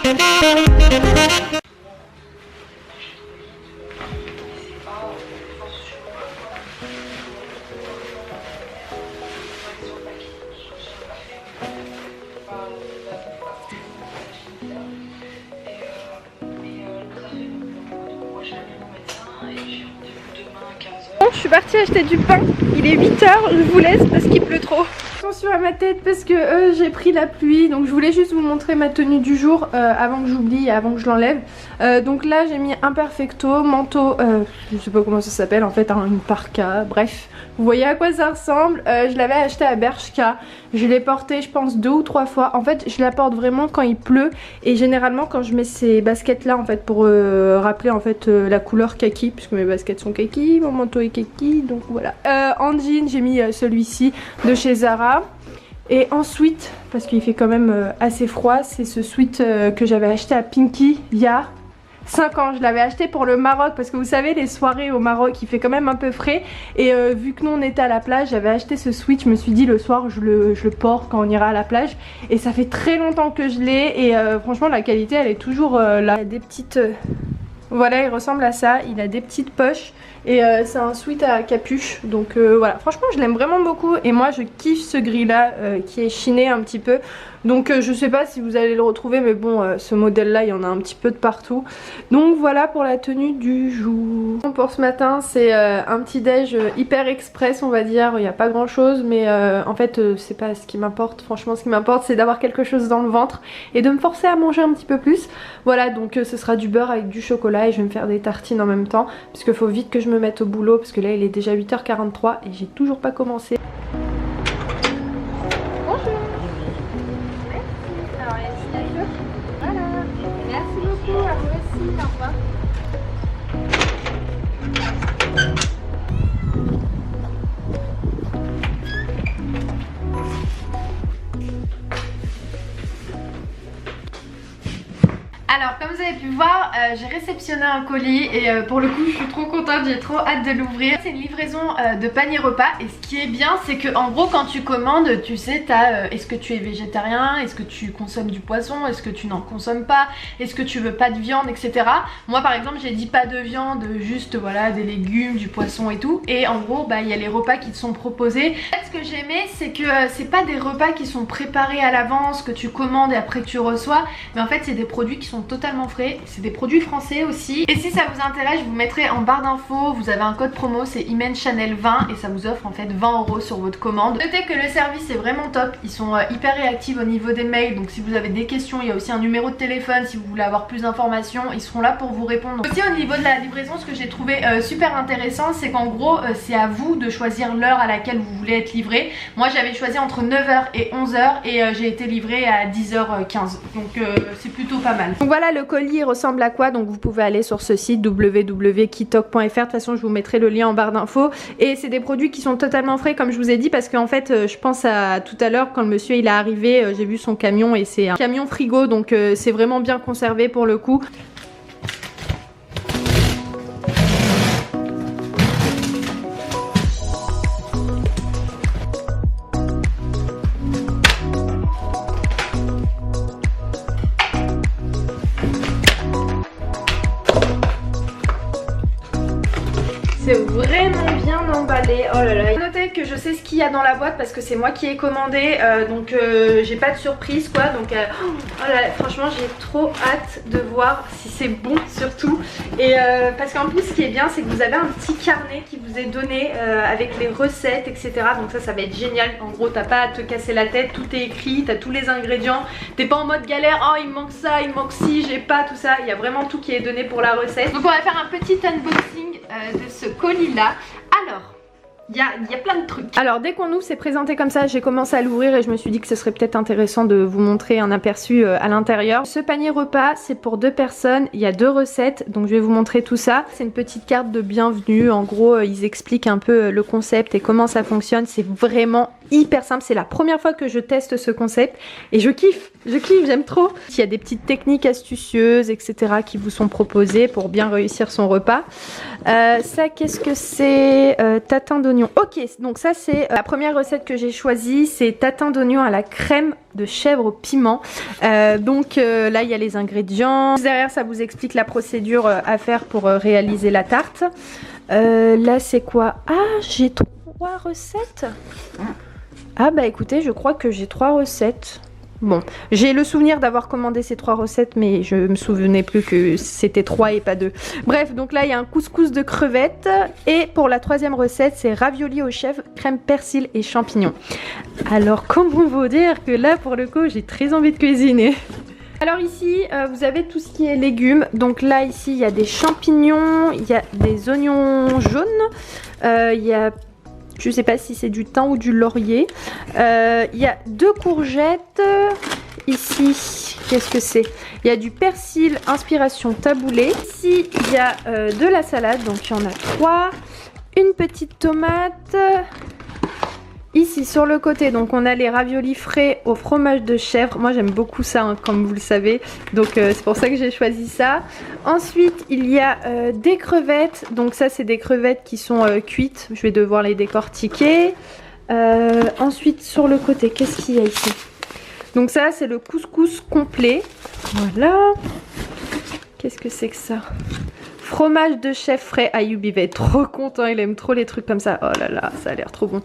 Je suis partie acheter du pain, il est 8 h, je vous laisse parce qu'il pleut trop. Attention à ma tête parce que j'ai pris la pluie, donc je voulais juste vous montrer ma tenue du jour avant que j'oublie, avant que je l'enlève. Donc là j'ai mis un perfecto, manteau, je sais pas comment ça s'appelle en fait, hein, une parka, bref. Vous voyez à quoi ça ressemble. Je l'avais acheté à Bershka, je l'ai porté je pense 2 ou 3 fois. En fait je la porte vraiment quand il pleut et généralement quand je mets ces baskets là en fait pour rappeler en fait la couleur kaki, puisque mes baskets sont kaki, mon manteau est kaki, donc voilà. En jean j'ai mis celui-ci de chez Zara. Et ensuite, parce qu'il fait quand même assez froid, c'est ce sweat que j'avais acheté à Pinky il y a 5 ans. Je l'avais acheté pour le Maroc parce que vous savez les soirées au Maroc il fait quand même un peu frais. Et vu que nous on était à la plage, j'avais acheté ce sweat, je me suis dit le soir je le porte quand on ira à la plage. Et ça fait très longtemps que je l'ai et franchement la qualité elle est toujours là. Il y a des petites... Voilà, il ressemble à ça, il a des petites poches et c'est un sweat à capuche, donc voilà, franchement je l'aime vraiment beaucoup et moi je kiffe ce gris là qui est chiné un petit peu, donc je sais pas si vous allez le retrouver mais bon ce modèle là il y en a un petit peu de partout. Donc voilà pour la tenue du jour. Pour ce matin c'est un petit déj hyper express on va dire, il n'y a pas grand chose mais en fait c'est pas ce qui m'importe, franchement ce qui m'importe c'est d'avoir quelque chose dans le ventre et de me forcer à manger un petit peu plus. Voilà, donc ce sera du beurre avec du chocolat et je vais me faire des tartines en même temps puisqu'il faut vite que je me mette au boulot parce que là il est déjà 8 h 43 et j'ai toujours pas commencé. Bonjour. Merci. Alors il y a une signature. Voilà. Merci beaucoup, à vous aussi, au revoir. Alors comme vous avez pu voir, j'ai réceptionné un colis et pour le coup je suis trop contente, j'ai trop hâte de l'ouvrir. C'est une livraison de panier repas et ce qui est bien c'est que en gros quand tu commandes, tu sais t'as est-ce que tu es végétarien, est-ce que tu consommes du poisson, est-ce que tu n'en consommes pas, est-ce que tu veux pas de viande, etc. Moi par exemple j'ai dit pas de viande, juste voilà des légumes, du poisson et tout. Et en gros bah il y a les repas qui te sont proposés. En fait, ce que j'ai aimé c'est que c'est pas des repas qui sont préparés à l'avance, que tu commandes et après que tu reçois, mais en fait c'est des produits qui sont totalement frais, c'est des produits français aussi. Et si ça vous intéresse, je vous mettrai en barre d'infos, vous avez un code promo, c'est ImenChannel20 et ça vous offre en fait 20 € sur votre commande. Notez que le service est vraiment top, ils sont hyper réactifs au niveau des mails, donc si vous avez des questions, il y a aussi un numéro de téléphone si vous voulez avoir plus d'informations, ils seront là pour vous répondre. Aussi au niveau de la livraison, ce que j'ai trouvé super intéressant, c'est qu'en gros c'est à vous de choisir l'heure à laquelle vous voulez être livré. Moi j'avais choisi entre 9 h et 11 h et j'ai été livrée à 10 h 15, donc c'est plutôt pas mal. Donc voilà, le colis ressemble à quoi? Donc vous pouvez aller sur ce site www.kitok.fr, de toute façon je vous mettrai le lien en barre d'infos. Et c'est des produits qui sont totalement frais comme je vous ai dit, parce qu'en fait je pense à tout à l'heure quand le monsieur il est arrivé, j'ai vu son camion et c'est un camion frigo, donc c'est vraiment bien conservé pour le coup. C'est vraiment bien emballé, oh là là. Notez que je sais ce qu'il y a dans la boîte parce que c'est moi qui ai commandé, donc j'ai pas de surprise quoi, donc oh là là, franchement j'ai trop hâte de voir si c'est bon surtout. Et parce qu'en plus ce qui est bien c'est que vous avez un petit carnet qui vous est donné avec les recettes etc, donc ça va être génial. En gros t'as pas à te casser la tête, tout est écrit, t'as tous les ingrédients, t'es pas en mode galère, oh il me manque ça, il me manque ci, j'ai pas tout ça, il y a vraiment tout qui est donné pour la recette. Donc on va faire un petit unboxing de ce colis là. Alors il y a plein de trucs. Alors dès qu'on ouvre c'est présenté comme ça, j'ai commencé à l'ouvrir et je me suis dit que ce serait peut-être intéressant de vous montrer un aperçu à l'intérieur. Ce panier repas c'est pour 2 personnes, il y a 2 recettes, donc je vais vous montrer tout ça. C'est une petite carte de bienvenue, en gros ils expliquent un peu le concept et comment ça fonctionne, c'est vraiment hyper simple. C'est la première fois que je teste ce concept et je kiffe, j'aime trop. Il y a des petites techniques astucieuses, etc. qui vous sont proposées pour bien réussir son repas. Ça, qu'est-ce que c'est? Tatin d'oignon. Ok, donc ça c'est la première recette que j'ai choisie, c'est tatin d'oignon à la crème de chèvre au piment. Là il y a les ingrédients. Derrière ça vous explique la procédure à faire pour réaliser la tarte. Là c'est quoi? Ah, j'ai 3 recettes. Ah bah écoutez, je crois que j'ai 3 recettes. Bon, j'ai le souvenir d'avoir commandé ces 3 recettes, mais je me souvenais plus que c'était 3 et pas 2. Bref, donc là il y a un couscous de crevettes. Et pour la 3e recette, c'est ravioli au chèvre, crème persil et champignons. Alors comment vous dire que là pour le coup j'ai très envie de cuisiner. Alors ici vous avez tout ce qui est légumes. Donc là ici il y a des champignons, il y a des oignons jaunes, il y a... je sais pas si c'est du thym ou du laurier. Il y a 2 courgettes. Ici, qu'est-ce que c'est? Il y a du persil inspiration taboulé. Ici, il y a de la salade, donc il y en a 3. Une petite tomate. Ici, sur le côté, donc on a les raviolis frais au fromage de chèvre. Moi, j'aime beaucoup ça, hein, comme vous le savez. Donc, c'est pour ça que j'ai choisi ça. Ensuite, il y a des crevettes. Donc ça, c'est des crevettes qui sont cuites. Je vais devoir les décortiquer. Ensuite, sur le côté, qu'est-ce qu'il y a ici? Donc ça, c'est le couscous complet. Voilà. Qu'est-ce que c'est que ça? Fromage de chèvre frais. Ayoub il va être trop content, il aime trop les trucs comme ça. Oh là là, ça a l'air trop bon.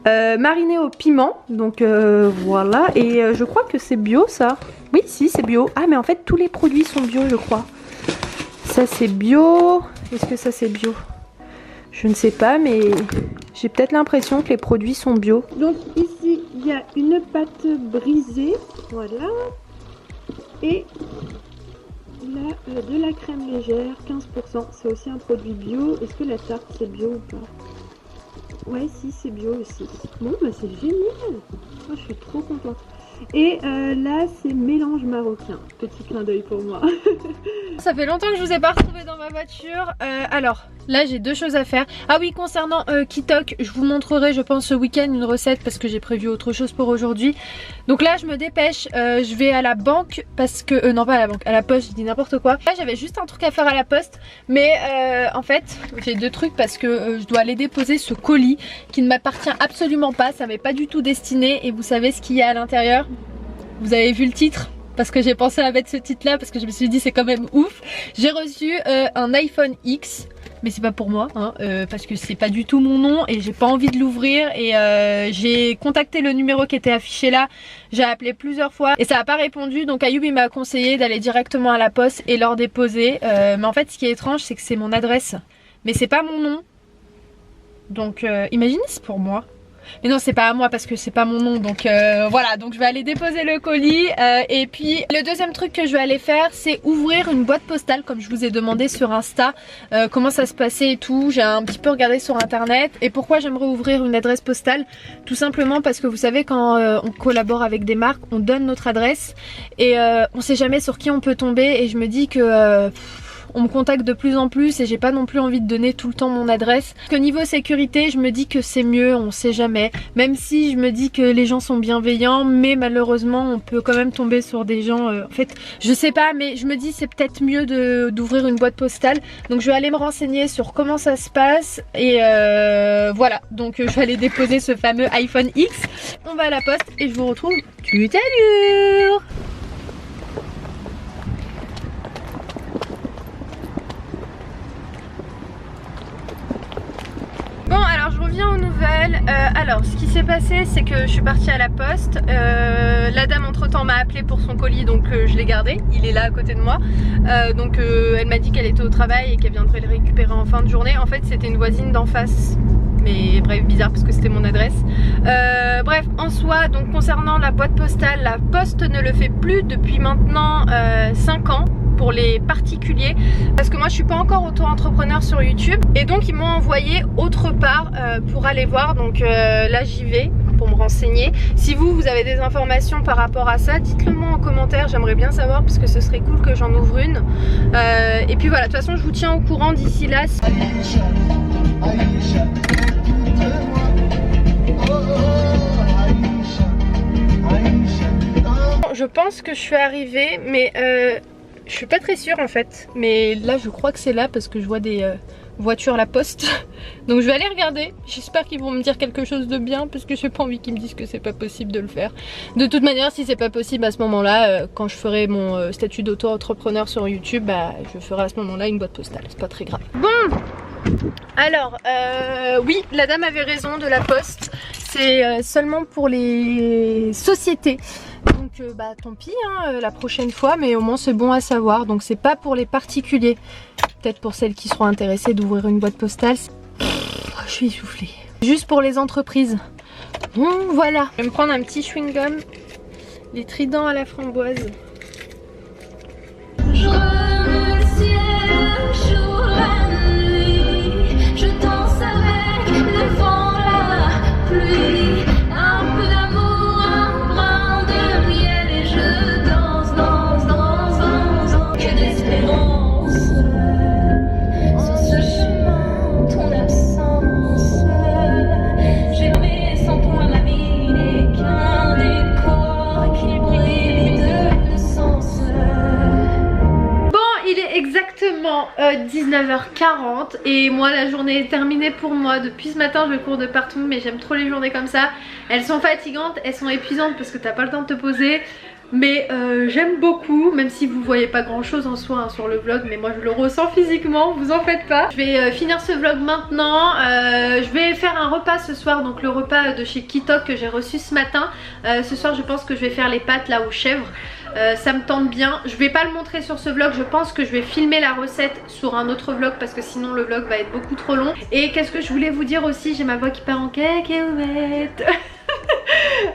Mariné au piment, donc voilà. Et je crois que c'est bio ça. Oui, si, c'est bio. Ah, mais en fait, tous les produits sont bio, je crois. Ça, c'est bio. Est-ce que ça, c'est bio? Je ne sais pas, mais j'ai peut-être l'impression que les produits sont bio. Donc ici, il y a une pâte brisée. Voilà. Et... là, de la crème légère, 15%, c'est aussi un produit bio. Est-ce que la tarte c'est bio ou pas? Ouais, si, c'est bio aussi. Bon, bah c'est génial. Moi, je suis trop contente. Et là, c'est mélange marocain. Petit clin d'œil pour moi. Ça fait longtemps que je vous ai pas retrouvée dans ma voiture. Alors, là, j'ai 2 choses à faire. Ah oui, concernant Kitok, je vous montrerai, je pense, ce week-end une recette parce que j'ai prévu autre chose pour aujourd'hui. Donc là, je me dépêche. Je vais à la banque parce que... non, pas à la banque, à la poste, je dis n'importe quoi. Là, j'avais juste un truc à faire à la poste. Mais en fait, j'ai 2 trucs parce que je dois aller déposer ce colis qui ne m'appartient absolument pas. Ça m'est pas du tout destiné. Et vous savez ce qu'il y a à l'intérieur? Vous avez vu le titre? Parce que j'ai pensé à mettre ce titre là parce que je me suis dit c'est quand même ouf. J'ai reçu un iPhone X, mais c'est pas pour moi hein, parce que c'est pas du tout mon nom et j'ai pas envie de l'ouvrir. Et j'ai contacté le numéro qui était affiché là, j'ai appelé plusieurs fois et ça a pas répondu. Donc Ayoub il m'a conseillé d'aller directement à la poste et leur déposer. Mais en fait ce qui est étrange c'est que c'est mon adresse, mais c'est pas mon nom. Donc imaginez c'est pour moi. Mais non, c'est pas à moi parce que c'est pas mon nom. Donc voilà, donc je vais aller déposer le colis. Et puis le deuxième truc que je vais aller faire, c'est ouvrir une boîte postale comme je vous ai demandé sur Insta. Comment ça se passait et tout. J'ai un petit peu regardé sur internet. Et pourquoi j'aimerais ouvrir une adresse postale? Tout simplement parce que vous savez quand on collabore avec des marques, on donne notre adresse. Et on sait jamais sur qui on peut tomber. Et je me dis que... on me contacte de plus en plus et j'ai pas non plus envie de donner tout le temps mon adresse. Parce que niveau sécurité, je me dis que c'est mieux, on sait jamais. Même si je me dis que les gens sont bienveillants, mais malheureusement on peut quand même tomber sur des gens... en fait, je sais pas, mais je me dis c'est peut-être mieux d'ouvrir une boîte postale. Donc je vais aller me renseigner sur comment ça se passe. Et voilà, donc je vais aller déposer ce fameux iPhone X. On va à la poste et je vous retrouve tout à l'heure. Bon alors je reviens aux nouvelles. Alors ce qui s'est passé c'est que je suis partie à la poste. La dame entre temps m'a appelé pour son colis donc je l'ai gardé. Il est là à côté de moi. Donc elle m'a dit qu'elle était au travail et qu'elle viendrait le récupérer en fin de journée. En fait c'était une voisine d'en face. Mais bref bizarre parce que c'était mon adresse. Bref en soi donc concernant la boîte postale, la poste ne le fait plus depuis maintenant 5 ans. Pour les particuliers parce que moi je suis pas encore auto-entrepreneur sur YouTube et donc ils m'ont envoyé autre part pour aller voir. Donc là j'y vais pour me renseigner. Si vous avez des informations par rapport à ça, dites-le moi en commentaire, j'aimerais bien savoir parce que ce serait cool que j'en ouvre une. Et puis voilà, de toute façon je vous tiens au courant d'ici là. je pense que je suis arrivée, mais je suis pas très sûre en fait. Mais là je crois que c'est là parce que je vois des voitures à la poste. Donc je vais aller regarder. J'espère qu'ils vont me dire quelque chose de bien parce que j'ai pas envie qu'ils me disent que c'est pas possible de le faire. De toute manière, si c'est pas possible à ce moment-là, quand je ferai mon statut d'auto-entrepreneur sur YouTube, bah je ferai à ce moment-là une boîte postale. C'est pas très grave. Bon, alors oui, la dame avait raison de la poste. C'est seulement pour les sociétés. Donc bah tant pis hein, la prochaine fois, mais au moins c'est bon à savoir. Donc c'est pas pour les particuliers. Peut-être pour celles qui seront intéressées d'ouvrir une boîte postale. Je suis essoufflée. Juste pour les entreprises. Bon voilà. Je vais me prendre un petit chewing-gum. Les tridents à la framboise. Je remercie le jour, la nuit. Je danse avec le vent, la pluie. Un peu d'amour, un brin de miel. Et je danse, danse, danse, danse, danse. Que d'espérance. Sur ce chemin, ton absence. J'ai aimé sans toi ma vie n'est qu'un décor qui brille de sens. Bon, il est exactement 19h40 et moi la journée est terminée pour moi. Depuis ce matin je cours de partout, mais j'aime trop les journées comme ça. Elles sont fatigantes, elles sont épuisantes parce que t'as pas le temps de te poser. Mais j'aime beaucoup, même si vous voyez pas grand chose en soi hein, sur le vlog, mais moi je le ressens physiquement, vous en faites pas. Je vais finir ce vlog maintenant. Je vais faire un repas ce soir, donc le repas de chez Kitok que j'ai reçu ce matin. Ce soir je pense que je vais faire les pâtes là aux chèvres. Ça me tente bien. Je vais pas le montrer sur ce vlog. Je pense que je vais filmer la recette sur un autre vlog parce que sinon le vlog va être beaucoup trop long. Et qu'est-ce que je voulais vous dire aussi, j'ai ma voix qui part en cacahuète.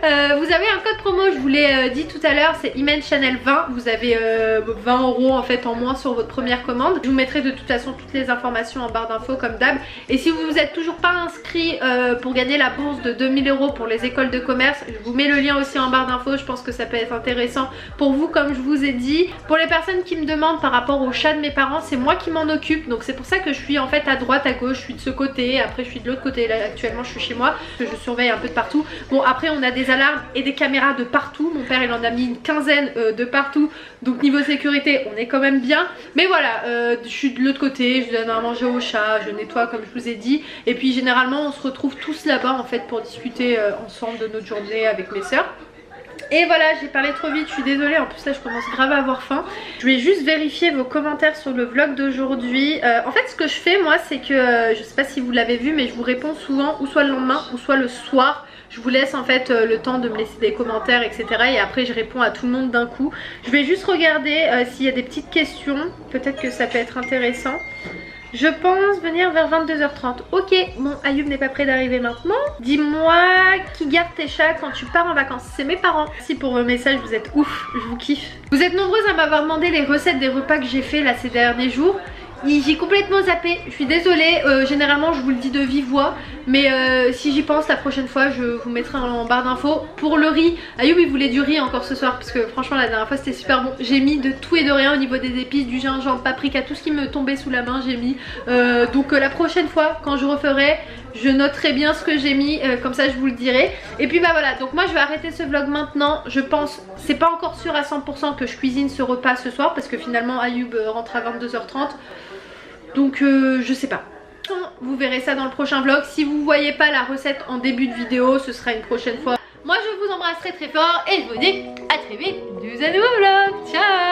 Vous avez un code promo, je vous l'ai dit tout à l'heure, c'est Imen Chanel 20. Vous avez 20 € en fait en moins sur votre première commande. Je vous mettrai de toute façon toutes les informations en barre d'infos comme d'hab. Et si vous vous êtes toujours pas inscrit pour gagner la bourse de 2000 € pour les écoles de commerce, je vous mets le lien aussi en barre d'infos. Je pense que ça peut être intéressant pour vous comme je vous ai dit. Pour les personnes qui me demandent par rapport au chat de mes parents, c'est moi qui m'en occupe. Donc c'est pour ça que je suis en fait à droite, à gauche, je suis de ce côté, après je suis de l'autre côté. Là actuellement je suis chez moi, que je surveille un peu de partout. Bon après on a des alarmes et des caméras de partout. Mon père il en a mis une quinzaine de partout. Donc niveau sécurité on est quand même bien. Mais voilà, je suis de l'autre côté, je donne à manger au chat, je nettoie comme je vous ai dit. Et puis généralement on se retrouve tous là-bas en fait pour discuter ensemble de notre journée avec mes soeurs. Et voilà, j'ai parlé trop vite, je suis désolée, en plus là je commence grave à avoir faim. Je vais juste vérifier vos commentaires sur le vlog d'aujourd'hui. En fait ce que je fais moi c'est que, je sais pas si vous l'avez vu mais je vous réponds souvent ou soit le lendemain ou soit le soir. Je vous laisse en fait le temps de me laisser des commentaires etc. Et après je réponds à tout le monde d'un coup. Je vais juste regarder s'il y a des petites questions, peut-être que ça peut être intéressant. Je pense venir vers 22h30. Ok, bon, Ayoub n'est pas prêt d'arriver maintenant. Dis-moi, qui garde tes chats quand tu pars en vacances? C'est mes parents. Merci pour vos messages, vous êtes ouf, je vous kiffe. Vous êtes nombreuses à m'avoir demandé les recettes des repas que j'ai fait là ces derniers jours. J'ai complètement zappé, je suis désolée, généralement je vous le dis de vive voix. Mais si j'y pense la prochaine fois je vous mettrai en barre d'infos. Pour le riz, Ayoub il voulait du riz encore ce soir parce que franchement la dernière fois c'était super bon. J'ai mis de tout et de rien au niveau des épices, du gingembre, paprika, tout ce qui me tombait sous la main j'ai mis. Donc la prochaine fois quand je referai je noterai bien ce que j'ai mis, comme ça je vous le dirai. Et puis bah voilà, donc moi je vais arrêter ce vlog maintenant. Je pense, c'est pas encore sûr à 100% que je cuisine ce repas ce soir parce que finalement Ayoub rentre à 22h30. Donc je sais pas. Vous verrez ça dans le prochain vlog. Si vous voyez pas la recette en début de vidéo, ce sera une prochaine fois. Moi je vous embrasse très très fort et je vous dis à très vite dans un nouveau vlog. Ciao.